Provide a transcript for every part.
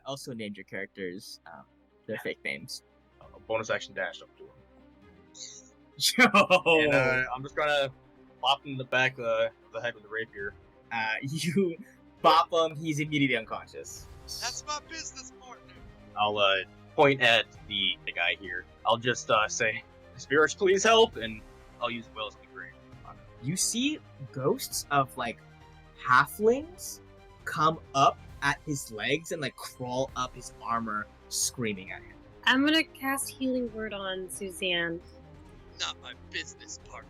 also named your characters their fake names. Bonus action dash up to him. Yo! And I'm just gonna pop him in the back of the head with the rapier. You bop him, he's immediately unconscious. That's my business partner. I'll point at the guy here. I'll just say, "Spirits, please help," and I'll use Will as the grade. You see ghosts of like halflings come up at his legs and like crawl up his armor, screaming at him. I'm gonna cast Healing Word on Suzanne. Not my business partner.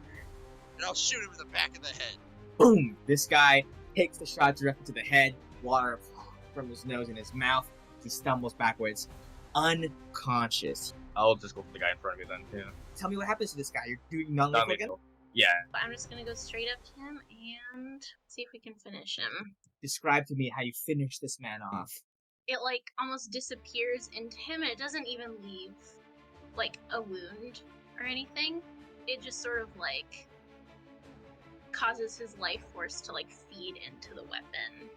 And I'll shoot him in the back of the head. Boom! This guy takes the shot directly to the head, water from his nose and his mouth. He stumbles backwards, unconscious. I'll just go for the guy in front of me then. Yeah. Tell me what happens to this guy. You're doing non-lethal again? Yeah. I'm just gonna go straight up to him and see if we can finish him. Describe to me how you finish this man off. It like almost disappears into him, and it doesn't even leave like a wound or anything. It just sort of like causes his life force to like feed into the weapon.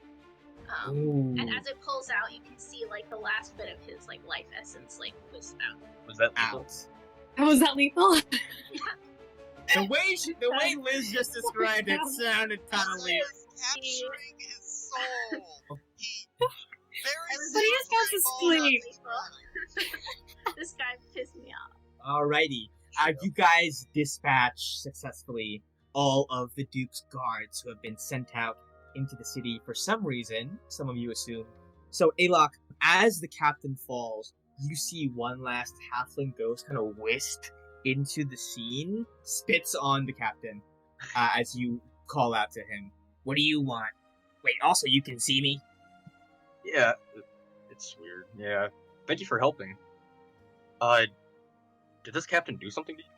And as it pulls out, you can see like the last bit of his like life essence like wisp out. Was that lethal? Oh, was that lethal? The way Liz just described it sounded kind of weird. Capturing his soul. He But he just wants to sleep. This guy pissed me off. Alrighty. You guys dispatch successfully all of the Duke's guards who have been sent out into the city for some reason, some of you assume. So, Alok, as the captain falls, you see one last halfling ghost kind of whisked into the scene, spits on the captain as you call out to him. What do you want? Wait, also, you can see me? Yeah, it's weird. Yeah. Thank you for helping. Did this captain do something to you?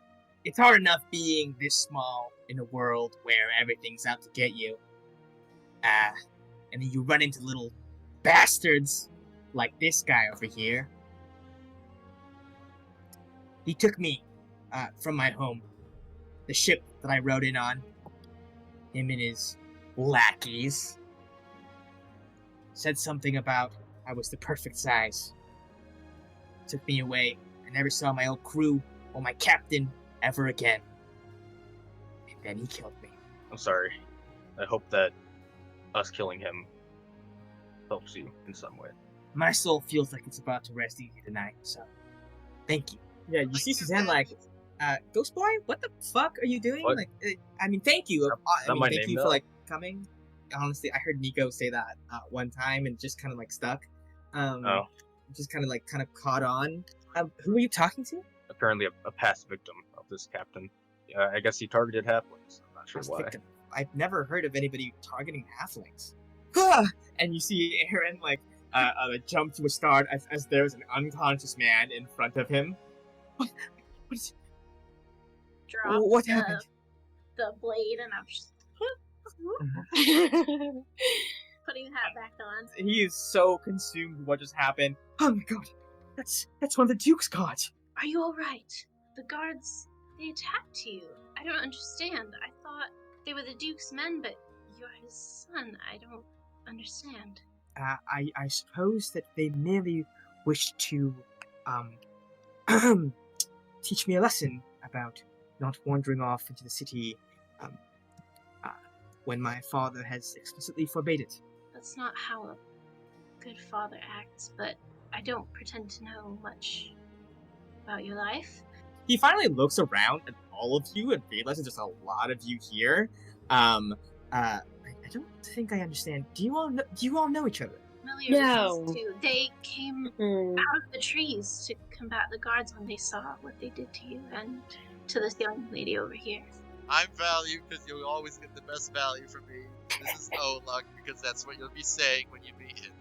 It's hard enough being this small in a world where everything's out to get you. And then you run into little bastards like this guy over here. He took me from my home, the ship that I rode in on. Him and his lackeys. Said something about I was the perfect size. Took me away. I never saw my old crew or my captain ever again. And then he killed me. I'm sorry. I hope that us killing him helps you in some way. My soul feels like it's about to rest easy tonight, so thank you. Yeah, you see Suzanne like, Ghost Boy, what the fuck are you doing? What? Like, I mean, thank you. my Thank name, you though? for like coming. Honestly, I heard Nico say that one time and just kind of like stuck. Just kind of caught on. Who are you talking to? Apparently a past victim of this captain. I guess he targeted halflings. I'm not sure why. Victim. I've never heard of anybody targeting halflings. And you see Aaron like jump to a start as there's an unconscious man in front of him. What happened? The blade, and I'm just putting the hat back on. He is so consumed with what just happened. Oh my god, that's one of the Duke's guards. Are you alright? The guards, they attacked you. I don't understand. I thought they were the Duke's men, but you're his son. I don't understand. I suppose that they merely wish to teach me a lesson about not wandering off into the city when my father has explicitly forbade it. That's not how a good father acts, but I don't pretend to know much about your life. He finally looks around at all of you and realizes there's a lot of you here. I don't think I understand. Do you all know each other? Familiar No. with these two. They came out of the trees to combat the guards when they saw what they did to you and to this young lady over here. I'm value because you'll always get the best value from me. This is Oluk because that's what you'll be saying when you meet him.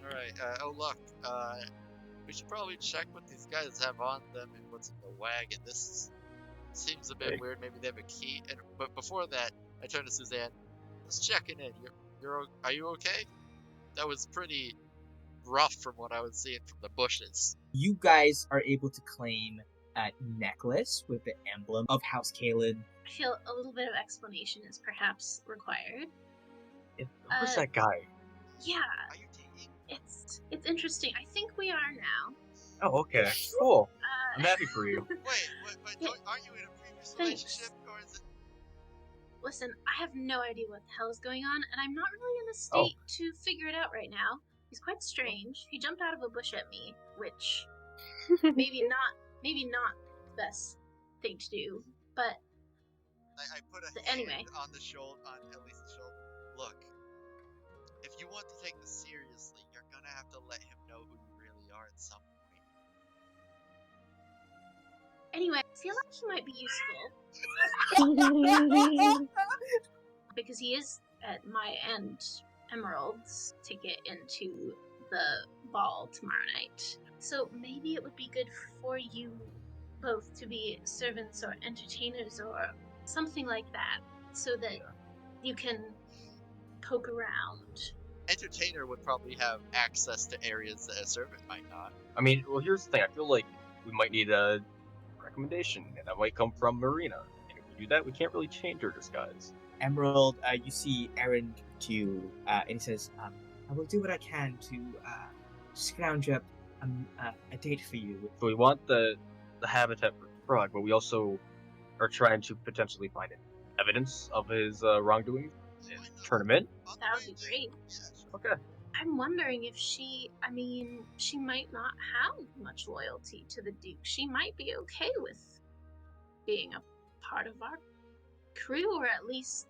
Alright, Oluk, we should probably check what these guys have on them and what's in the wagon. This seems a bit weird. Maybe they have a key. But before that, I turn to Suzanne. Just checking in. Are you okay? That was pretty rough from what I was seeing from the bushes. You guys are able to claim a necklace with the emblem of House Kalin. I feel a little bit of explanation is perhaps required. Who's that guy? Yeah, Are you taking? It's interesting. I think we are now. Oh, okay. Cool. Uh, I'm happy for you. Wait, Yeah. aren't you in a previous Thanks. relationship, or is it? Listen, I have no idea what the hell is going on, and I'm not really in a state to figure it out right now. He's quite strange. He jumped out of a bush at me, which maybe not the best thing to do, but I put a anyway. hand on the shoulder, on Ellie's shoulder. Look, if you want to take this seriously, you're gonna have to let him know who you really are at some point. anyway, I feel like he might be useful because he is at my end emeralds to get into the ball tomorrow night. So maybe it would be good for you both to be servants or entertainers or something like that, so that you can poke around. Entertainer would probably have access to areas that a servant might not. I mean, well, here's the thing. I feel like we might need a recommendation, and that might come from Marina. And if we do that, we can't really change her disguise. Emerald, you see Aaron do, and he says, I will do what I can to scrounge up a date for you. So we want the habitat for Frog, but we also are trying to potentially find evidence of his wrongdoing in the tournament. That would be great. Okay. I'm wondering if she might not have much loyalty to the Duke. She might be okay with being a part of our crew, or at least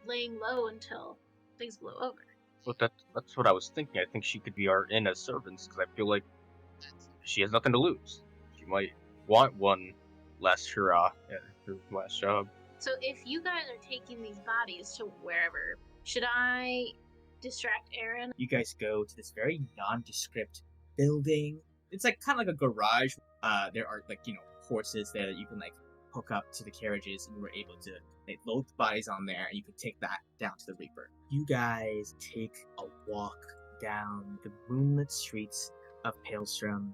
laying low until things blow over. So that's what I was thinking. I think she could be our in as servants, because I feel like she has nothing to lose. She might want one last hurrah at her last job. So if you guys are taking these bodies to wherever, should I distract Aaron? You guys go to this very nondescript building. It's like kind of like a garage. There are horses there that you can hook up to the carriages, and you were able to load the bodies on there, and you can take that down to the Reaper. You guys take a walk down the moonlit streets of Palestrom.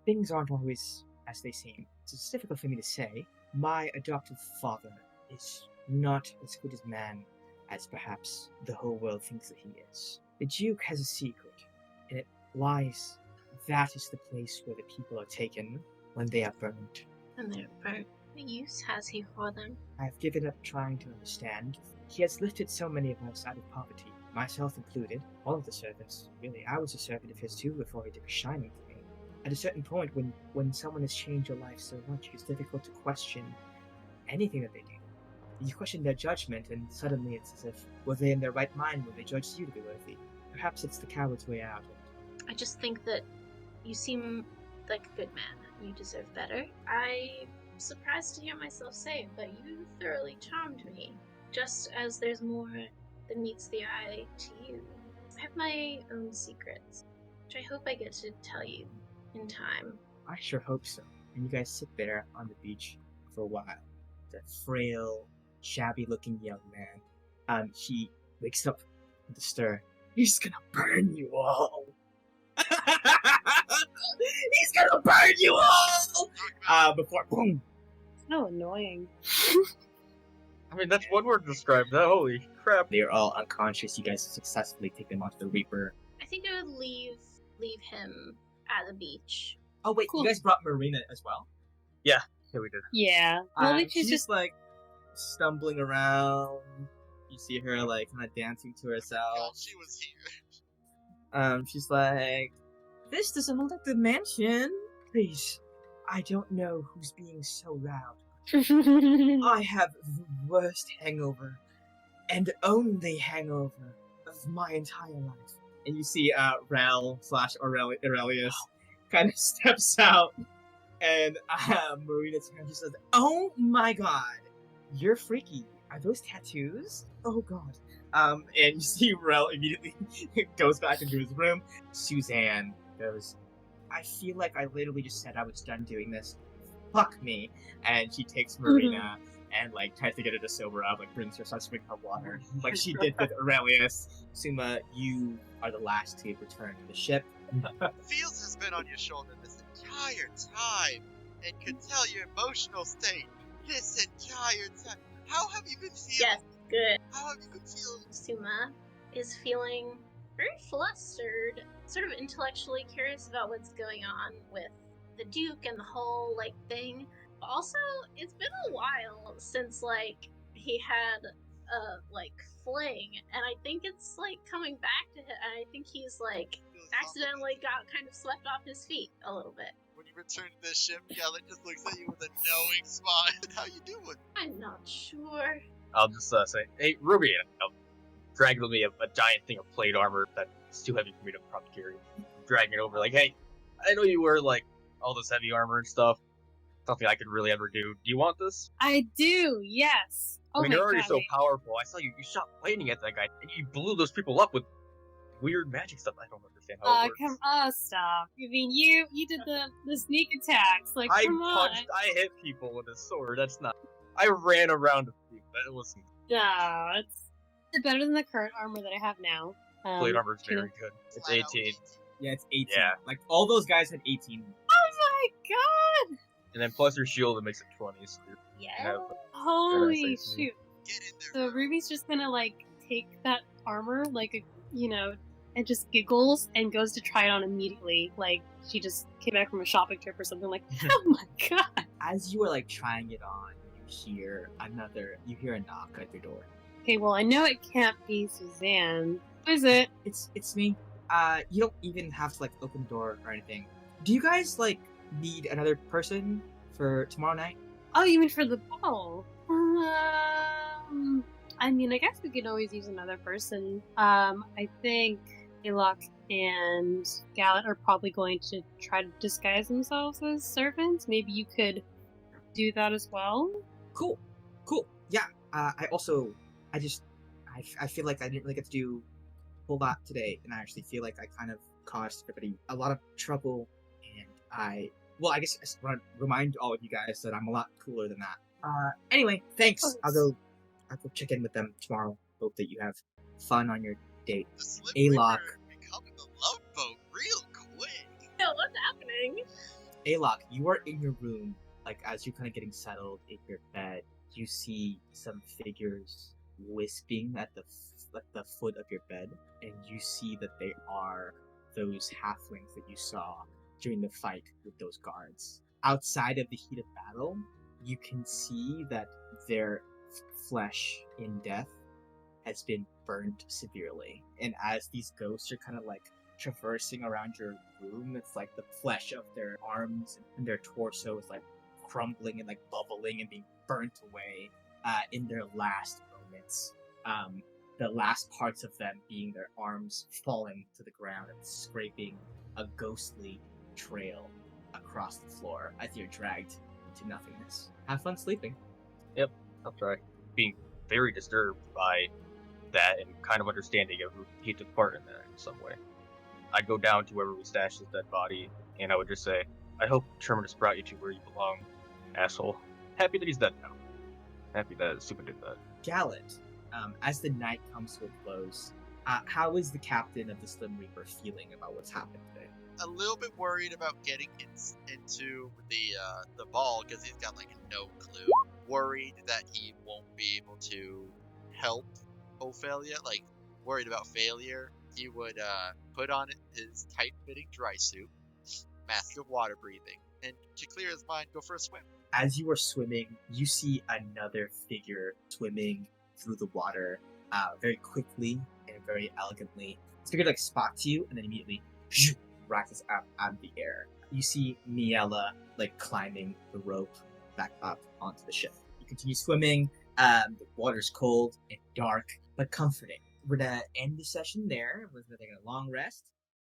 Things aren't always as they seem. It's difficult for me to say. My adoptive father is not as good as man as perhaps the whole world thinks that he is. The Duke has a secret, and it lies. That is the place where the people are taken when they are burned. And they're burnt. What use has he for them? I have given up trying to understand. He has lifted so many of us out of poverty, myself included, all of the servants. Really, I was a servant of his too before he took a shining to me. At a certain point, when someone has changed your life so much, it's difficult to question anything that they do. You question their judgment, and suddenly it's as if, were they in their right mind when they judged you to be worthy? Perhaps it's the coward's way out. I just think that you seem like a good man. You deserve better. I'm surprised to hear myself say it, but you thoroughly charmed me. Just as there's more than meets the eye to you. I have my own secrets, which I hope I get to tell you in time. I sure hope so. And you guys sit there on the beach for a while. The frail, shabby-looking young man. He wakes up with a stir. He's gonna burn you all. He's gonna burn you all. Before boom. So annoying. I mean, that's one word to describe that. Holy crap. They're all unconscious. You guys successfully take them onto the Reaper. I think I would leave him at the beach. Oh wait, Cool. you guys brought Marina as well? Yeah, we did. Yeah. Well, I think She's she's just stumbling around. You see her kind of dancing to God, herself. she was here. She's like, "This doesn't look like the mansion. Please, I don't know who's being so loud. I have the worst hangover, and only hangover of my entire life." And you see Rel/Aurelius kind of steps out, and Marina turns and says, "Oh my god, you're freaky. Are those tattoos? Oh god." And you see Rel immediately goes back into his room. Suzanne goes, "I feel like I literally just said I was done doing this. Fuck me." And she takes Marina and tries to get her to sober up, brings her, starts drinking her water, like she did with Aurelius. Suma, you are the last to return to the ship. Fields has been on your shoulder this entire time and could tell your emotional state this entire time. How have you been feeling? Yes, good. How have you been feeling? Suma is feeling very flustered sort of intellectually curious about what's going on with the Duke and the whole like thing. Also, it's been a while since like he had a like fling, and I think it's like coming back to him. And I think he's like accidentally got kind of swept off his feet a little bit. When you return to the ship, Galen just looks at you with a knowing smile. How you doing? I'm not sure. I'll just say, hey, Ruby, I'll drag me a giant thing of plate armor that's too heavy for me to probably carry. Drag it over, like, hey, I know you wear like all this heavy armor and stuff. Something I could really ever do. Do you want this? I do, yes. I mean, my you're already God, so wait. powerful. I saw you shot lightning at that guy, and you blew those people up with weird magic stuff. I don't understand how it works. Stop. I mean, you did the sneak attacks. Like, I come punched, I hit people with a sword. That's not. I ran around a few. That wasn't. on. No, it's better than the current armor that I have now. Plate armor is you know- very good. It's Flat out 18. Yeah, it's 18. Yeah. Like, all those guys had 18. Oh my god! And then plus your shield, it makes it 20. So Yeah. have Holy say so? shoot. Get in there. So girl. Ruby's just gonna, like, take that armor, like, and just giggles and goes to try it on immediately. Like, she just came back from a shopping trip or something. Like, oh my god! As you are, like, trying it on, you hear a knock at your door. Okay, well, I know it can't be Suzanne. Who is it? It's me. You don't even have to, like, open the door or anything. Do you guys, like, need another person for tomorrow night? Oh, you mean for the ball? I mean, I guess we could always use another person. I think Alok and Gallet are probably going to try to disguise themselves as servants. Maybe you could do that as well. Cool. Yeah. I feel like I didn't really get to do a whole lot today, and I actually feel like I kind of caused everybody a lot of trouble, and I guess I just want to remind all of you guys that I'm a lot cooler than that. Anyway, thanks. I'll go check in with them tomorrow. Hope that you have fun on your date. The Slim Alok. Reaper becoming the love boat real quick. No, what's happening? Alok, you are in your room, like, as you're kind of getting settled in your bed, you see some figures wisping at the foot of your bed, and you see that they are those halflings that you saw during the fight with those guards. Outside of the heat of battle, you can see that their flesh in death has been burnt severely, and as these ghosts are kind of like traversing around your room, it's like the flesh of their arms and their torso is like crumbling and like bubbling and being burnt away in their last moments. The last parts of them being their arms falling to the ground and scraping a ghostly trail across the floor as you're dragged into nothingness. Have fun sleeping. I'll try. Being very disturbed by that and kind of understanding of who he took part in that in some way. I'd go down to wherever we stashed his dead body, and I would just say, I hope Terminus brought you to where you belong, asshole. Happy that he's dead now. Happy that Super did that. Gallet, as the night comes to a close, how is the captain of the Slim Reaper feeling about what's happened today? A little bit worried about getting into the ball because he's got like no clue. Worried that he won't be able to help Ophelia, like worried about failure. He would put on his tight-fitting dry suit, mask of water breathing, and to clear his mind, go for a swim. As you are swimming, you see another figure swimming through the water very quickly and very elegantly. This figure like spots you and then immediately rises up out of the air. You see Miela like climbing the rope back up onto the ship. You continue swimming. The water's cold and dark, but comforting. We're gonna end the session there. We're gonna take a long rest.